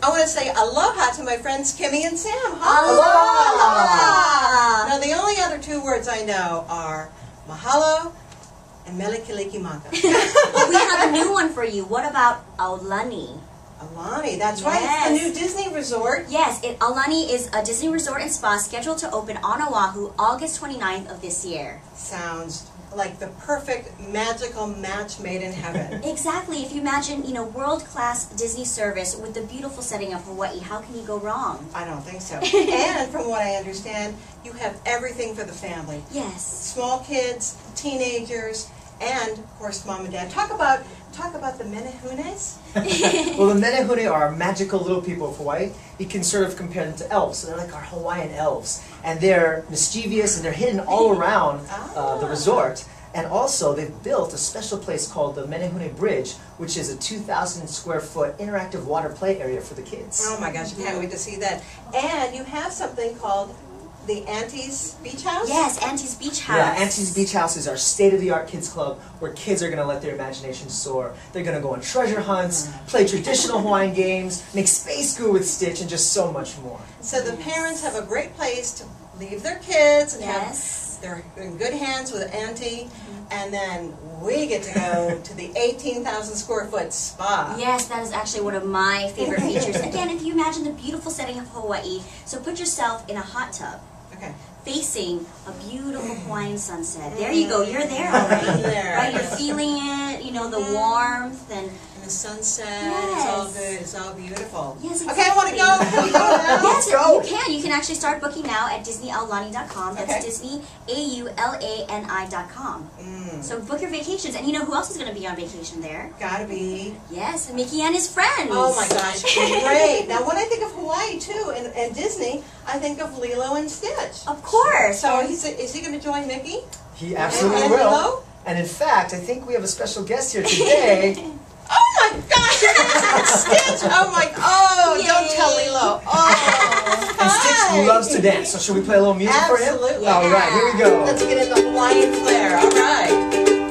I want to say aloha to my friends Kimmy and Sam. Aloha! Now, the only other two words I know are mahalo and melikilikimaka. Well, we have a new one for you. What about Aulani? Aulani, that's right. It's the new Disney resort. Yes, Aulani is a Disney resort and spa scheduled to open on Oahu August 29th of this year. Sounds like the perfect magical match made in heaven. Exactly. If you imagine, world-class Disney service with the beautiful setting of Hawaii, how can you go wrong? I don't think so. And from what I understand, you have everything for the family. Yes. Small kids, teenagers, and of course mom and dad. Talk about the menehunes. Well, the menehune are magical little people of Hawaii. You can sort of compare them to elves. So they're like our Hawaiian elves. And they're mischievous and they're hidden all around the resort. And also, they've built a special place called the Menehune Bridge, which is a 2,000 square foot interactive water play area for the kids. Oh my gosh, I can't wait to see that. And you have something called the Auntie's Beach House? Yes, Auntie's Beach House. Yeah, Auntie's Beach House is our state-of-the-art kids club where kids are going to let their imagination soar. They're going to go on treasure hunts, play traditional Hawaiian games, make space goo with Stitch, and just so much more. So the parents have a great place to leave their kids and they're in good hands with Auntie, and then we get to go to the 18,000 square foot spa. Yes, that is actually one of my favorite features. Again, if you imagine the beautiful setting of Hawaii, so put yourself in a hot tub. Okay. Facing a beautiful Hawaiian sunset. There you go, you're there already. Right, you're feeling it, the warmth and the sunset. It's all good. It's all beautiful. Yes, exactly. Okay, I want to go. Can we go now? Yes, Let's go. you can. You can actually start booking now at DisneyAulani.com. That's Disney, AULANI.com. So book your vacations. And you know who else is going to be on vacation there? Gotta be. Yes, Mickey and his friends. Oh my gosh, great. Now when I think of Hawaii too, and Disney, I think of Lilo and Stitch. Of course. So is he going to join Mickey? He absolutely and will. Lilo? And in fact, I think we have a special guest here today. Oh my gosh, it's Stitch! Don't tell Lilo. And Stitch loves to dance, so should we play a little music for him? Absolutely. All right, here we go. Let's get in the Hawaiian flair. All right.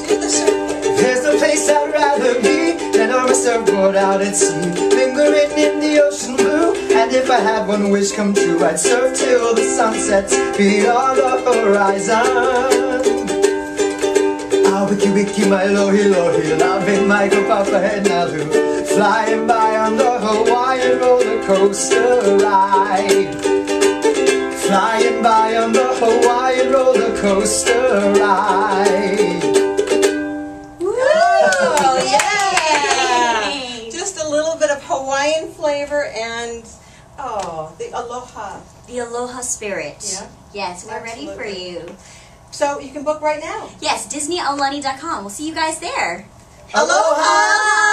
Do the circle. There's no place I'd rather be than on a surfboard out at sea, lingering in the ocean blue. And if I had one wish come true, I'd surf till the sun sets beyond the horizon. Ah, wiki wiki my lohi lohi, loving my papa and Nalu, flying by on the Hawaiian roller coaster ride. Flying by on the Hawaiian roller coaster ride. Oh, yeah! Just a little bit of Hawaiian flavor and, the aloha. The aloha spirit. Yeah. Yes, we're ready for you. So you can book right now. Yes, DisneyAulani.com. We'll see you guys there. Aloha!